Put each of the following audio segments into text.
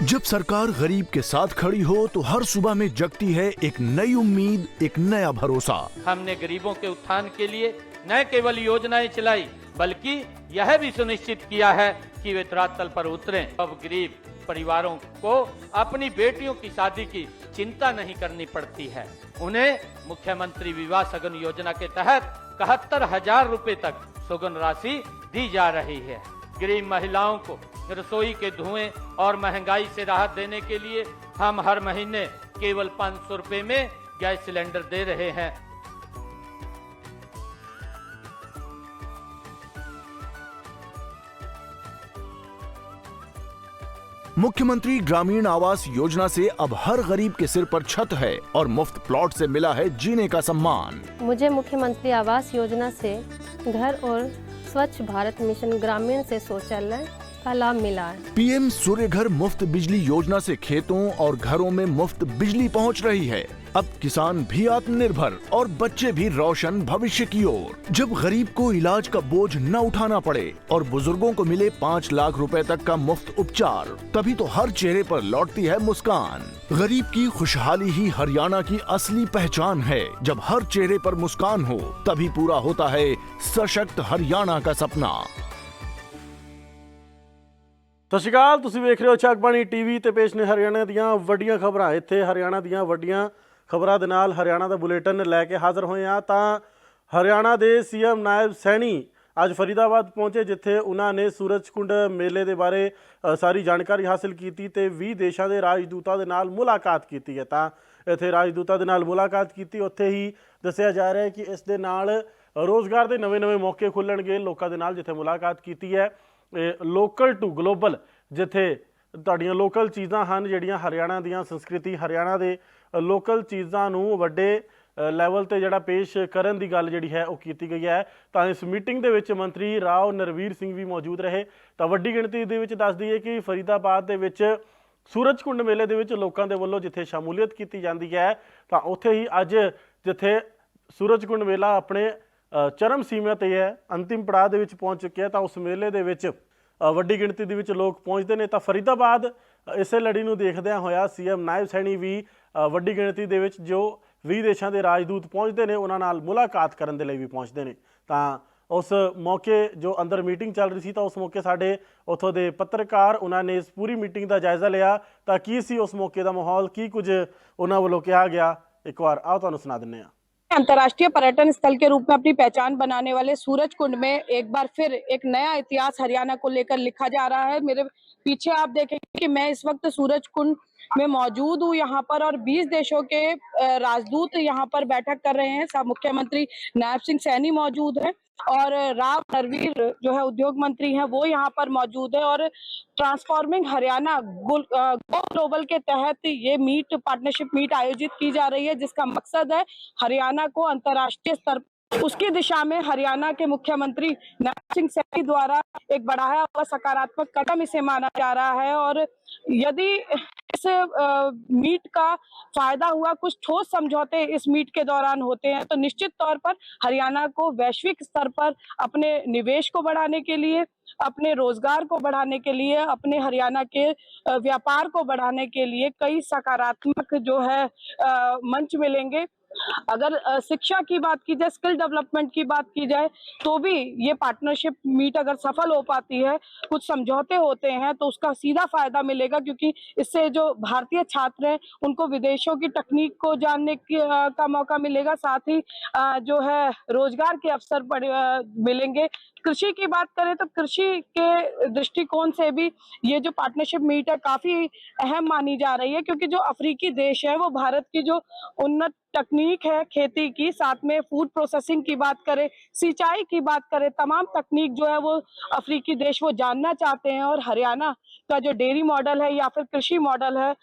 जब सरकार गरीब के साथ खड़ी हो तो हर सुबह में जगती है एक नई उम्मीद, एक नया भरोसा। हमने गरीबों के उत्थान के लिए न केवल योजनाएं चलाई, बल्कि यह भी सुनिश्चित किया है कि वे धरातल पर उतरें। अब गरीब परिवारों को अपनी बेटियों की शादी की चिंता नहीं करनी पड़ती है। उन्हें मुख्यमंत्री विवाह सगन योजना के तहत 71,000 रुपए तक सुगन राशि दी जा रही है। गरीब महिलाओं को रसोई के धुएं और महंगाई से राहत देने के लिए हम हर महीने केवल 500 रुपए में गैस सिलेंडर दे रहे हैं। मुख्यमंत्री ग्रामीण आवास योजना से अब हर गरीब के सिर पर छत है और मुफ्त प्लॉट से मिला है जीने का सम्मान। मुझे मुख्यमंत्री आवास योजना से घर और स्वच्छ भारत मिशन ग्रामीण से शौचालय का लाभ मिला है। पीएम सूर्य घर मुफ्त बिजली योजना से खेतों और घरों में मुफ्त बिजली पहुंच रही है। अब किसान भी आत्मनिर्भर और बच्चे भी रोशन भविष्य की ओर। जब गरीब को इलाज का बोझ न उठाना पड़े और बुजुर्गों को मिले 5 लाख रुपए तक का मुफ्त उपचार, तभी तो हर चेहरे पर लौटती है मुस्कान। गरीब की खुशहाली ही हरियाणा की असली पहचान है। जब हर चेहरे पर मुस्कान हो, तभी पूरा होता है सशक्त हरियाणा का सपना। ਸਤਿ ਸ਼੍ਰੀ ਅਕਾਲ, ਤੁਸੀਂ ਵੇਖ ਰਹੇ ਹੋ ਚੱਕਬਾਣੀ ਟੀਵੀ ਤੇ ਪੇਸ਼ ਨੇ ਹਰਿਆਣਾ ਦੀਆਂ ਵੱਡੀਆਂ ਖਬਰਾਂ। ਇੱਥੇ ਹਰਿਆਣਾ ਦੀਆਂ ਵੱਡੀਆਂ ਖਬਰਾਂ ਦੇ ਨਾਲ ਹਰਿਆਣਾ ਦਾ ਬੁਲੇਟਿਨ ਲੈ ਕੇ ਹਾਜ਼ਰ ਹੋਏ ਹਾਂ। ਤਾਂ ਹਰਿਆਣਾ ਦੇ ਸੀਐਮ ਨਾਇਬ ਸੈਣੀ ਅੱਜ ਫਰੀਦਾਬਾਦ ਪਹੁੰਚੇ, ਜਿੱਥੇ ਉਹਨਾਂ ਨੇ ਸੂਰਜਕੁੰਡ ਮੇਲੇ ਦੇ ਬਾਰੇ ਸਾਰੀ ਜਾਣਕਾਰੀ ਹਾਸਿਲ ਕੀਤੀ ਤੇ 20 ਦੇਸ਼ਾਂ ਦੇ ਰਾਜਦੂਤਾਂ ਦੇ ਨਾਲ ਮੁਲਾਕਾਤ ਕੀਤੀ ਹੈ। ਤਾਂ ਇੱਥੇ ਰਾਜਦੂਤਾਂ ਦੇ ਨਾਲ ਮੁਲਾਕਾਤ ਕੀਤੀ, ਉੱਥੇ ਹੀ ਦੱਸਿਆ ਜਾ ਰਿਹਾ ਹੈ ਕਿ ਇਸ ਦੇ ਨਾਲ ਰੋਜ਼ਗਾਰ ਦੇ ਨਵੇਂ-ਨਵੇਂ ਮੌਕੇ ਖੁੱਲ੍ਹਣਗੇ ਲੋਕਾਂ ਦੇ ਨਾਲ। ਜਿੱਥੇ ਮੁਲਾਕਾਤ ਕੀਤੀ ਹੈ ਲੋਕਲ ਟੂ ਗਲੋਬਲ, ਜਿੱਥੇ ਤੁਹਾਡੀਆਂ ਲੋਕਲ ਚੀਜ਼ਾਂ ਹਨ ਜਿਹੜੀਆਂ ਹਰਿਆਣਾ ਦੀਆਂ ਸੰਸਕ੍ਰਿਤੀ, ਹਰਿਆਣਾ ਦੇ ਲੋਕਲ ਚੀਜ਼ਾਂ ਨੂੰ ਵੱਡੇ ਲੈਵਲ 'ਤੇ ਜਿਹੜਾ ਪੇਸ਼ ਕਰਨ ਦੀ ਗੱਲ ਜਿਹੜੀ ਹੈ ਉਹ ਕੀਤੀ ਗਈ ਹੈ। ਤਾਂ ਇਸ ਮੀਟਿੰਗ ਦੇ ਵਿੱਚ ਮੰਤਰੀ ਰਾਓ ਨਰਵੀਰ ਸਿੰਘ ਵੀ ਮੌਜੂਦ ਰਹੇ। ਤਾਂ ਵੱਡੀ ਗਿਣਤੀ ਦੇ ਵਿੱਚ ਦੱਸ ਦਈਏ ਕਿ ਫਰੀਦਾਬਾਦ ਦੇ ਵਿੱਚ ਸੂਰਜਕੁੰਡ ਮੇਲੇ ਦੇ ਵਿੱਚ ਲੋਕਾਂ ਦੇ ਵੱਲੋਂ ਜਿੱਥੇ ਸ਼ਮੂਲੀਅਤ ਕੀਤੀ ਜਾਂਦੀ ਹੈ, ਤਾਂ ਉੱਥੇ ਹੀ ਅੱਜ ਜਿੱਥੇ ਸੂਰਜਕੁੰਡ ਮੇਲਾ ਆਪਣੇ ਚਰਮ ਸੀਮਾ 'ਤੇ ਹੈ, ਅੰਤਿਮ ਪੜਾਅ ਦੇ ਵਿੱਚ ਪਹੁੰਚ ਚੁੱਕਿਆ, ਤਾਂ ਉਸ ਮੇਲੇ ਦੇ ਵਿੱਚ ਵੱਡੀ ਗਿਣਤੀ ਦੇ ਵਿੱਚ ਲੋਕ ਪਹੁੰਚਦੇ ਨੇ। ਤਾਂ ਫਰੀਦਾਬਾਦ ਇਸੇ ਲੜੀ ਨੂੰ ਦੇਖਦਿਆਂ ਹੋਇਆ ਸੀਐਮ ਨਾਇਬ ਸੈਣੀ ਵੀ ਵੱਡੀ ਗਿਣਤੀ ਦੇ ਵਿੱਚ ਜੋ 20 ਦੇਸ਼ਾਂ ਦੇ ਰਾਜਦੂਤ ਪਹੁੰਚਦੇ ਨੇ ਉਹਨਾਂ ਨਾਲ ਮੁਲਾਕਾਤ ਕਰਨ ਦੇ ਲਈ ਵੀ ਪਹੁੰਚਦੇ ਨੇ। ਤਾਂ ਉਸ ਮੌਕੇ ਜੋ ਅੰਦਰ ਮੀਟਿੰਗ ਚੱਲ ਰਹੀ ਸੀ, ਤਾਂ ਉਸ ਮੌਕੇ ਸਾਡੇ ਉੱਥੋਂ ਦੇ ਪੱਤਰਕਾਰ ਉਹਨਾਂ ਨੇ ਇਸ ਪੂਰੀ ਮੀਟਿੰਗ ਦਾ ਜਾਇਜ਼ਾ ਲਿਆ। ਤਾਂ ਕੀ ਸੀ ਉਸ ਮੌਕੇ ਦਾ ਮਾਹੌਲ, ਕੀ ਕੁਝ ਉਹਨਾਂ ਵੱਲੋਂ ਕਿਹਾ ਗਿਆ, ਇੱਕ ਵਾਰ ਆਓ ਤੁਹਾਨੂੰ ਸੁਣਾ ਦਿੰਦੇ ਹਾਂ। अंतर्राष्ट्रीय पर्यटन स्थल के रूप में अपनी पहचान बनाने वाले सूरजकुंड में एक बार फिर एक नया इतिहास हरियाणा को लेकर लिखा जा रहा है। मेरे पीछे आप देखेंगे कि मैं इस वक्त सूरजकुंड में मौजूद हूँ यहाँ पर, और 20 देशों के राजदूत यहाँ पर बैठक कर रहे हैं। सब मुख्यमंत्री नायब सिंह सैनी मौजूद है और राव नरवीर जो है उद्योग मंत्री हैं वो यहाँ पर मौजूद है। और ट्रांसफॉर्मिंग हरियाणा गो ग्लोबल के तहत ये मीट, पार्टनरशिप मीट आयोजित की जा रही है, जिसका मकसद है हरियाणा को अंतर्राष्ट्रीय स्तर उसकी दिशा में हरियाणा के मुख्यमंत्री नायब सिंह सैनी द्वारा एक बढ़ाया हुआ सकारात्मक कदम इसे माना जा रहा है। और यदि इस मीट का फायदा हुआ, कुछ ठोस समझौते इस मीट के दौरान होते हैं, तो निश्चित तौर पर हरियाणा को वैश्विक स्तर पर अपने निवेश को बढ़ाने के लिए, अपने रोजगार को बढ़ाने के लिए, अपने हरियाणा के व्यापार को बढ़ाने के लिए कई सकारात्मक जो है मंच मिलेंगे। अगर शिक्षा की बात की जाए, स्किल डेवलपमेंट की बात की जाए, तो भी ये पार्टनरशिप मीट अगर सफल हो पाती है, कुछ समझौते होते हैं, तो उसका सीधा फायदा मिलेगा, क्योंकि इससे जो भारतीय छात्र हैं उनको विदेशों की तकनीक को जानने का मौका मिलेगा, साथ ही जो है रोजगार के अवसर मिलेंगे। कृषि की बात करें तो कृषि के दृष्टिकोण से भी ये जो पार्टनरशिप मीट है काफी अहम मानी जा रही है, क्योंकि जो अफ्रीकी देश है वो भारत की जो उन्नत तकनीक है खेती की, साथ में फूड प्रोसेसिंग की बात करें, सिंचाई की बात करें, तमाम तकनीक जो है वो अफ्रीकी देश वो जानना चाहते हैं। और हरियाणा का जो डेयरी मॉडल है या फिर कृषि मॉडल है,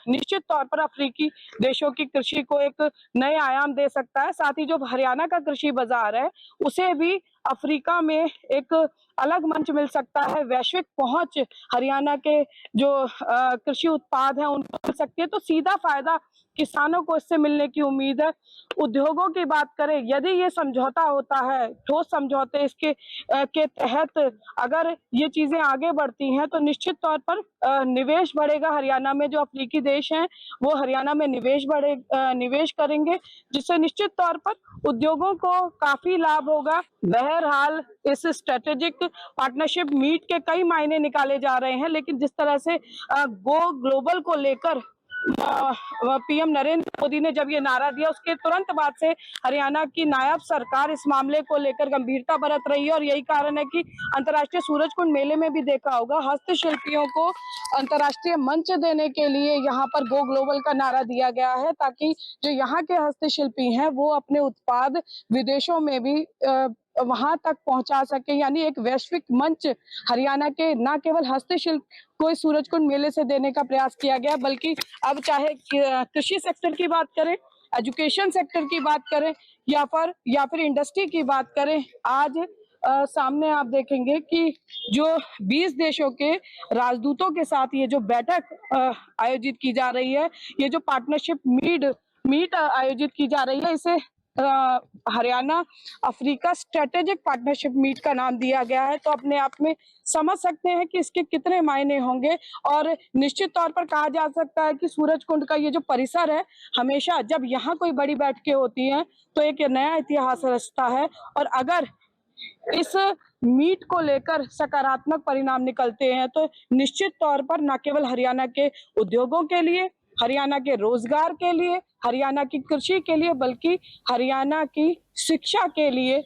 निश्चित तौर पर अफ्रीकी देशों की कृषि को एक नए आयाम दे सकता है। साथ ही जो हरियाणा का कृषि बाजार है उसे भी अफ्रीका में एक अलग मंच मिल सकता है, वैश्विक पहुंच हरियाणा के जो कृषि उत्पाद हैं उनको मिल सकती है। तो सीधा फायदा किसानों को इससे मिलने की उम्मीद है। उद्योगों की बात करें, यदि ये समझौता होता है, ठोस समझौते इसके के तहत अगर ये चीजें आगे बढ़ती हैं तो निश्चित तौर पर निवेश बढ़ेगा। हरियाणा में जो अफ्रीकी देश हैं वो हरियाणा में निवेश करेंगे, जिससे निश्चित तौर पर उद्योगों को काफी लाभ होगा। बहरहाल इस स्ट्रेटेजिक पार्टनरशिप मीट के कई मायने निकाले जा रहे हैं, लेकिन जिस तरह से गो ग्लोबल को लेकर पीएम नरेंद्र मोदी ने जब ये नारा दिया, उसके तुरंत बाद से हरियाणा की नायब सरकार इस मामले को लेकर गंभीरता बरत रही है। और यही कारण है कि अंतर्राष्ट्रीय सूरजकुंड मेले में भी देखा होगा, हस्तशिल्पियों को अंतर्राष्ट्रीय मंच देने के लिए यहाँ पर गो ग्लोबल का नारा दिया गया है, ताकि जो यहाँ के हस्तशिल्पी हैं वो अपने उत्पाद विदेशों में भी वहां तक पहुंचा सके। यानी एक वैश्विक मंच हरियाणा के न केवल हस्तशिल्प को इस सूरजकुंड मेले से देने का प्रयास किया गया, बल्कि अब चाहे कृषि सेक्टर की बात करें, एजुकेशन सेक्टर की बात करें या फिर इंडस्ट्री की बात करें, आज सामने आप देखेंगे कि जो 20 देशों के राजदूतों के साथ ये जो बैठक आयोजित की जा रही है, ये जो पार्टनरशिप मीट आयोजित की जा रही है, इसे Haryana Africa strategic partnership meet का नाम दिया गया है। तो अपने आप में समझ सकते हैं कि इसके कितने मायने होंगे। और निश्चित तौर पर कहा जा सकता है कि सूरजकुंड का ये जो परिसर है, हमेशा जब यहाँ कोई बड़ी बैठकें होती हैं तो एक नया इतिहास रचता है। और अगर इस मीट को लेकर सकारात्मक परिणाम निकलते हैं तो निश्चित तौर पर न केवल हरियाणा के उद्योगों के लिए, हरियाणा के रोजगार के लिए, हरियाणा की कृषि के लिए, बल्कि हरियाणा की शिक्षा के लिए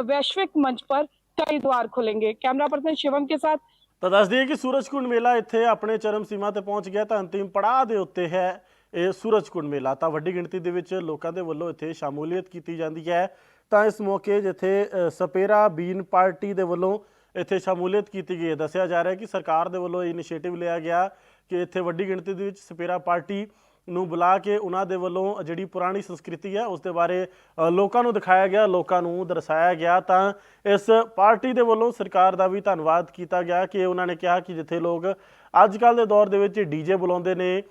वैश्विक मंच पर कई द्वार खुलेंगे। कैमरा पर्सन शिवम के साथ। ਤਾਂ ਦੱਸ ਦਈਏ ਕਿ ਸੂਰਜਕੁੰਡ ਮੇਲਾ ਇੱਥੇ ਆਪਣੇ ਚਰਮ ਸੀਮਾ ਤੇ ਪਹੁੰਚ ਗਿਆ ਤਾਂ ਅੰਤਿਮ ਪੜਾਅ ਦੇ ਉੱਤੇ ਹੈ ਇਹ ਸੂਰਜਕੁੰਡ ਮੇਲਾ। ਤਾਂ ਵੱਡੀ ਗਿਣਤੀ ਦੇ ਵਿੱਚ ਲੋਕਾਂ ਦੇ ਵੱਲੋਂ ਇੱਥੇ ਸ਼ਮੂਲੀਅਤ ਕੀਤੀ ਜਾਂਦੀ ਹੈ। ਤਾਂ ਇਸ ਮੌਕੇ ਜਿੱਥੇ ਸਪੇਰਾ ਬੀਨ ਪਾਰਟੀ ਦੇ ਵੱਲੋਂ ਇੱਥੇ ਸ਼ਮੂਲੀਅਤ ਕੀਤੀ ਗਈ ਹੈ, ਦੱਸਿਆ ਜਾ ਰਿਹਾ ਕਿ ਸਰਕਾਰ ਦੇ ਵੱਲੋਂ ਇਨੀਸ਼ੀਏਟਿਵ ਲਿਆ ਗਿਆ ਕਿ ਇੱਥੇ ਵੱਡੀ ਗਿਣਤੀ ਦੇ ਵਿੱਚ ਸਪੇਰਾ ਪਾਰਟੀ ਨੂੰ ਬੁਲਾ ਕੇ ਉਹਨਾਂ ਦੇ ਵੱਲੋਂ ਜਿਹੜੀ ਪੁਰਾਣੀ ਸੰਸਕ੍ਰਿਤੀ ਹੈ ਉਸ ਦੇ ਬਾਰੇ ਲੋਕਾਂ ਨੂੰ ਦਿਖਾਇਆ ਗਿਆ, ਲੋਕਾਂ ਨੂੰ ਦਰਸਾਇਆ ਗਿਆ। ਤਾਂ ਇਸ ਪਾਰਟੀ ਦੇ ਵੱਲੋਂ ਸਰਕਾਰ ਦਾ ਵੀ ਧੰਨਵਾਦ ਕੀਤਾ ਗਿਆ ਕਿ ਉਹਨਾਂ ਨੇ ਕਿਹਾ ਕਿ ਜਿੱਥੇ ਲੋਕ ਅੱਜ ਕੱਲ੍ਹ ਦੇ ਦੌਰ ਦੇ ਵਿੱਚ ਡੀਜੇ ਬੁਲਾਉਂਦੇ ਨੇ,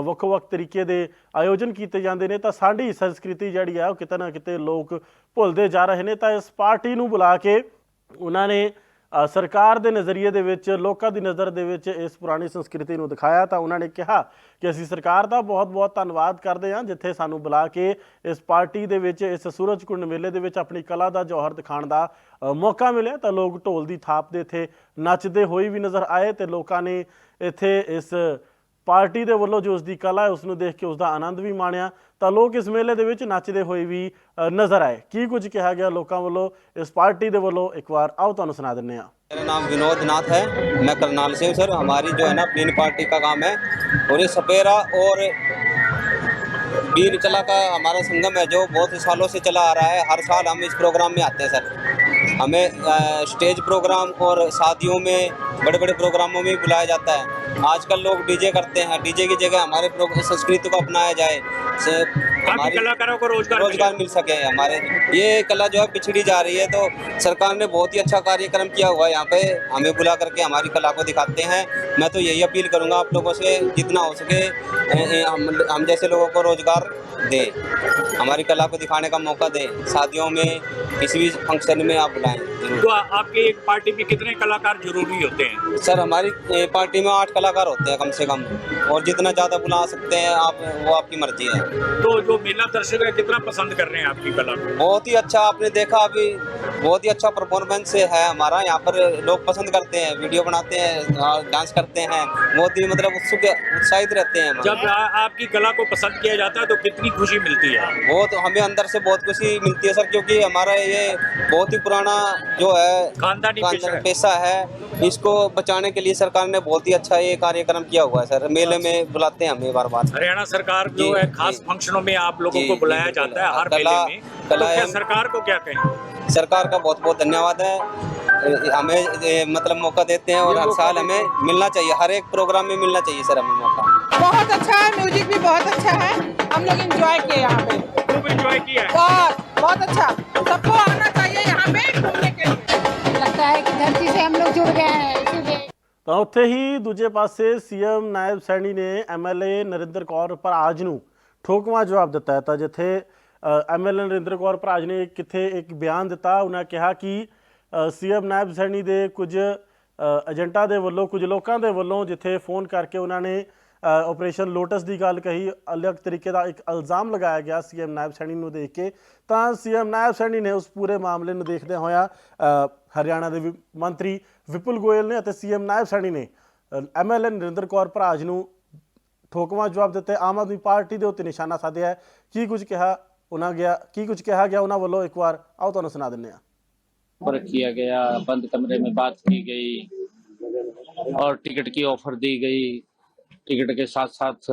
ਵੱਖ-ਵੱਖ ਤਰੀਕੇ ਦੇ ਆਯੋਜਨ ਕੀਤੇ ਜਾਂਦੇ ਨੇ, ਤਾਂ ਸਾਡੀ ਸੰਸਕ੍ਰਿਤੀ ਜਿਹੜੀ ਆ ਉਹ ਕਿਤੇ ਨਾ ਕਿਤੇ ਲੋਕ ਭੁੱਲਦੇ ਜਾ ਰਹੇ ਨੇ। ਤਾਂ ਇਸ ਪਾਰਟੀ ਨੂੰ ਬੁਲਾ ਕੇ ਉਹਨਾਂ ਨੇ ਸਰਕਾਰ ਦੇ ਨਜ਼ਰੀਏ ਦੇ ਵਿੱਚ, ਲੋਕਾਂ ਦੀ ਨਜ਼ਰ ਦੇ ਵਿੱਚ ਇਸ ਪੁਰਾਣੀ ਸੰਸਕ੍ਰਿਤੀ ਨੂੰ ਦਿਖਾਇਆ। ਤਾਂ ਉਹਨਾਂ ਨੇ ਕਿਹਾ ਕਿ ਅਸੀਂ ਸਰਕਾਰ ਦਾ ਬਹੁਤ-ਬਹੁਤ ਧੰਨਵਾਦ ਕਰਦੇ ਹਾਂ ਜਿੱਥੇ ਸਾਨੂੰ ਬੁਲਾ ਕੇ ਇਸ ਪਾਰਟੀ ਦੇ ਵਿੱਚ, ਇਸ ਸੂਰਜਕੁੰਡ ਮੇਲੇ ਦੇ ਵਿੱਚ ਆਪਣੀ ਕਲਾ ਦਾ ਜੌਹਰ ਦਿਖਾਉਣ ਦਾ ਮੌਕਾ ਮਿਲਿਆ। ਤਾਂ ਲੋਕ ਢੋਲ ਦੀ ਥਾਪ ਦੇ ਇੱਥੇ ਨੱਚਦੇ ਹੋਏ ਵੀ ਨਜ਼ਰ ਆਏ ਤੇ ਲੋਕਾਂ ਨੇ ਇੱਥੇ ਇਸ ਪਾਰਟੀ ਦੇ ਵੱਲੋਂ ਜੋ ਉਸਦੀ ਕਲਾ ਹੈ ਉਸਨੂੰ ਦੇਖ ਕੇ ਉਸਦਾ ਆਨੰਦ ਵੀ ਮਾਣਿਆ। ਤਾਂ ਲੋਕ ਇਸ ਮੇਲੇ ਦੇ ਵਿੱਚ ਨੱਚਦੇ ਹੋਏ ਵੀ ਨਜ਼ਰ ਆਏ। ਕੀ ਕੁਝ ਕਿਹਾ ਗਿਆ ਲੋਕਾਂ ਵੱਲੋਂ ਇਸ ਪਾर्टी ਦੇ ਵੱਲੋं एक बार आओ ਤੁਹਾਨੂੰ सुना ਦਿੰਦੇ ਹਾਂ। मेरा नाम विनोद नाथ है, मैं करनाल से हूँ सर। हमारी जो है ना बीन पार्टी का काम है और ये सपेरा और बीन कला का हमारा संगम है जो बहुत सालों से चला आ रहा है। हर साल हम इस प्रोग्राम में आते हैं सर। हमें स्टेज प्रोग्राम और शादियों में, बड़े बड़े प्रोग्रामों में बुलाया जाता है। आजकल लोग डीजे करते हैं, डीजे की जगह हमारे संस्कृति को अपनाया जाए, हमारे कलाकारों को रोजगार मिल सके। हमारे ये कला जो है पिछड़ी जा रही है, तो सरकार ने बहुत ही अच्छा कार्यक्रम किया हुआ है। यहाँ पे हमें बुला करके हमारी कला को दिखाते हैं। मैं तो यही अपील करूँगा आप लोगों से, जितना हो सके हम जैसे लोगों को रोजगार दें, हमारी कला को दिखाने का मौका दें। शादियों में, किसी भी फंक्शन में आप बुलाएं जरूर। तो आपकी एक पार्टी में कितने कलाकार जरूरी होते हैं? सर हमारी पार्टी में 8 कलाकार होते हैं कम से कम, और जितना ज़्यादा बुला सकते हैं आप, वो आपकी मर्जी है। तो जो मेला दर्शक है कितना पसंद कर रहे हैं आपकी कला को? बहुत ही अच्छा, आपने देखा अभी बहुत ही अच्छा परफॉर्मेंस है हमारा। यहाँ पर लोग पसंद करते हैं, वीडियो बनाते हैं, डांस करते हैं, बहुत ही मतलब उत्साहित रहते हैं। जब आपकी कला को पसंद किया जाता है तो कितनी खुशी मिलती है? बहुत, हमें अंदर से बहुत खुशी मिलती है सर, क्योंकि हमारा ये बहुत ही पुराना जो है खानदानी पेशा है, इसको बचाने के लिए सरकार ने बहुत ही अच्छा ये कार्यक्रम किया हुआ है सर। मेले में बुलाते हैं हमें बार-बार। हरियाणा सरकार जो है खास फंक्शनों में आप लोगों को बुलाया जाता है हर मेले में, तो क्या सरकार को क्या कहें? सरकार का बहुत बहुत धन्यवाद है, हमें मतलब मौका देते हैं और हर साल हमें मिलना चाहिए, हर एक प्रोग्राम में मिलना चाहिए सर हमें मौका। बहुत अच्छा है, म्यूजिक भी बहुत अच्छा है, हम लोग एंजॉय किए यहाँ पे, खूब एंजॉय किया है। बहुत अच्छा, सबको आना चाहिए यहाँ पे घूमने के लिए। लगता है कि धरती से हम लोग जुड़ गए हैं इसीलिए। ਤਾਂ ਉੱਥੇ ਹੀ ਦੂਜੇ ਪਾਸੇ ਸੀਐਮ ਨਾਇਬ ਸੈਣੀ ਨੇ ਐਮਐਲਏ ਨਰਿੰਦਰ ਕੌਰ ਭਰਾਜ ਨੂੰ ਠੋਕਵਾਂ ਜਵਾਬ ਦਿੱਤਾ ਹੈ। ਤਾਂ ਜਿੱਥੇ ਐਮਐਲਏ ਨਰਿੰਦਰ ਕੌਰ ਭਰਾਜ ਨੇ ਕਿੱਥੇ ਇੱਕ ਬਿਆਨ ਦਿੱਤਾ, ਉਹਨਾਂ ਕਿਹਾ ਕਿ ਸੀਐਮ ਨਾਇਬ ਸੈਣੀ ਦੇ ਕੁਝ ਏਜੰਟਾਂ ਦੇ ਵੱਲੋਂ, ਕੁਝ ਲੋਕਾਂ ਦੇ ਵੱਲੋਂ ਜਿੱਥੇ ਫੋਨ ਕਰਕੇ ਉਹਨਾਂ ਨੇ ਆਪਰੇਸ਼ਨ ਲੋਟਸ ਦੀ ਗੱਲ ਕਹੀ, ਅਲੱਗ ਤਰੀਕੇ ਦਾ ਇੱਕ ਇਲਜ਼ਾਮ ਲਗਾਇਆ ਗਿਆ ਸੀਐਮ ਨਾਇਬ ਸੈਣੀ ਨੂੰ ਦੇਖ ਕੇ। ਤਾਂ ਸੀਐਮ ਨਾਇਬ ਸੈਣੀ ਨੇ ਉਸ ਪੂਰੇ ਮਾਮਲੇ ਨੂੰ ਦੇਖਦਿਆਂ ਹੋਇਆ ਹਰਿਆਣਾ ਦੇ ਮੰਤਰੀ ਵਿਪੁਲ ਗੋਇਲ ਨੇ ਅਤੇ ਸੀਐਮ ਨਾਇਬ ਸੈਣੀ ਨੇ ਐਮਐਲਏ ਨਰਿੰਦਰ ਕੌਰ ਭਰਾਜ ਨੂੰ ਠੋਕਵਾਂ ਜਵਾਬ ਦਿੱਤੇ। ਆਮ ਆਦਮੀ ਪਾਰਟੀ ਦੇ ਉੱਤੇ ਨਿਸ਼ਾਨਾ ਸਾਧਿਆ ਹੈ। ਕੀ ਕੁਝ ਕਿਹਾ ਗਿਆ ਉਹਨਾਂ ਵੱਲੋਂ, ਇੱਕ ਵਾਰ ਆਓ ਤੁਹਾਨੂੰ ਸੁਣਾ ਦਿੰਦੇ ਹਾਂ। किया गया, बंद कमरे में बात की गई और टिकट की ऑफर दी गई, टिकट के साथ साथ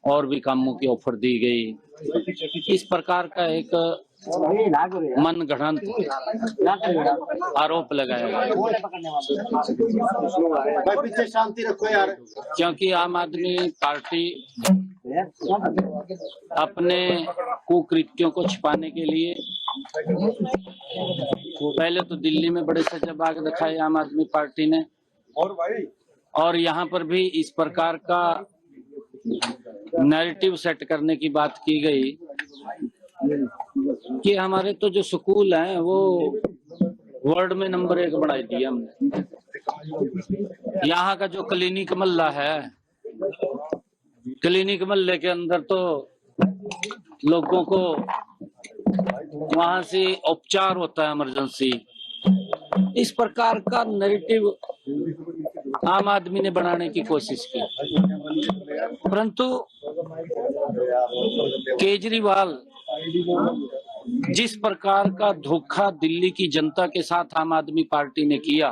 और भी कामों की ऑफर दी गई। इस प्रकार का एक मनगढ़ंत आरोप लगाया गया, क्योंकि आम आदमी पार्टी अपने कुकृत्यों को छिपाने के लिए पहले तो दिल्ली में बड़े सजाबाग दिखाए आम आदमी पार्टी ने, और यहाँ पर भी इस प्रकार का नैरेटिव सेट करने की बात की गई कि हमारे तो जो स्कूल हैं वो वर्ल्ड में नंबर 1 बढ़ा दिया हमने। यहाँ का जो क्लिनिक मल्ला है, क्लिनिक मल्ले के अंदर तो लोगों को वहां से उपचार होता है इमरजेंसी। इस प्रकार का नैरेटिव आम आदमी ने बनाने की कोशिश की, परंतु केजरीवाल जिस प्रकार का धोखा दिल्ली की जनता के साथ आम आदमी पार्टी ने किया,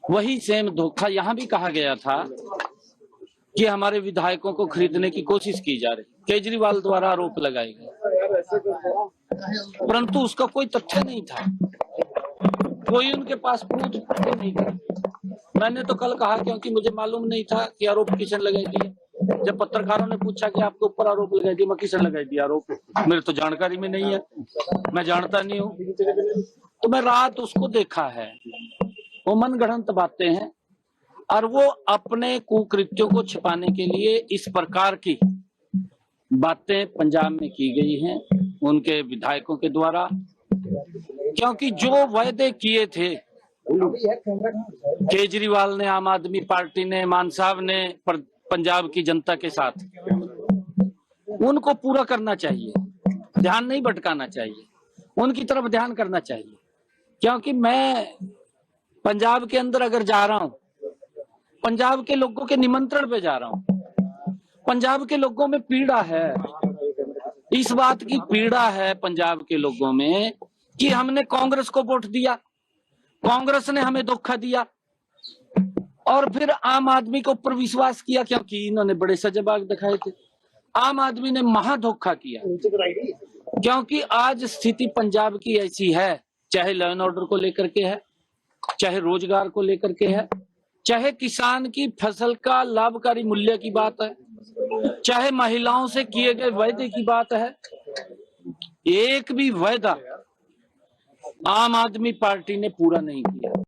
वही सेम धोखा यहाँ भी कहा गया था कि हमारे विधायकों को खरीदने की कोशिश की जा रही, केजरीवाल द्वारा आरोप लगाए गए, परंतु उसका कोई तथ्य नहीं था, कोई उनके पास प्रूफ नहीं था। मैंने तो कल कहा क्योंकि मुझे मालूम नहीं था कि आरोप किसने लगाई दिए। जब पत्रकारों ने पूछा कि आपके ऊपर आरोप लगाई दिया, मैं किसने लगाई दिया आरोप, मेरे तो जानकारी में नहीं है, मैं जानता नहीं हूँ। तो मैं रात उसको देखा है, वो मनगढ़ंत बातें हैं और वो अपने कुकृत्यों को छिपाने के लिए इस प्रकार की बातें पंजाब में की गई हैं उनके विधायकों के द्वारा, क्योंकि जो वायदे किए थे केजरीवाल ने, आम आदमी पार्टी ने, मान साहब ने पंजाब की जनता के साथ, उनको पूरा करना चाहिए, ध्यान नहीं भटकाना चाहिए, उनकी तरफ ध्यान करना चाहिए। क्योंकि मैं पंजाब के अंदर अगर जा रहा हूं, पंजाब के लोगों के निमंत्रण पे जा रहा हूं, पंजाब के लोगों में पीड़ा है, इस बात की पीड़ा है पंजाब के लोगों में कि हमने कांग्रेस को वोट दिया, कांग्रेस ने हमें धोखा दिया और फिर आम आदमी के ऊपर विश्वास किया, क्योंकि इन्होंने बड़े सजाबाग दिखाए थे। आम आदमी ने महा धोखा किया, क्योंकि आज स्थिति पंजाब की ऐसी है, चाहे लॉ एंड ऑर्डर को लेकर के है, चाहे रोजगार को लेकर के है, चाहे किसान की फसल का लाभकारी मूल्य की बात है, चाहे महिलाओं से किए गए वायदे की बात है, एक भी वायदा आम आदमी पार्टी ने पूरा नहीं किया।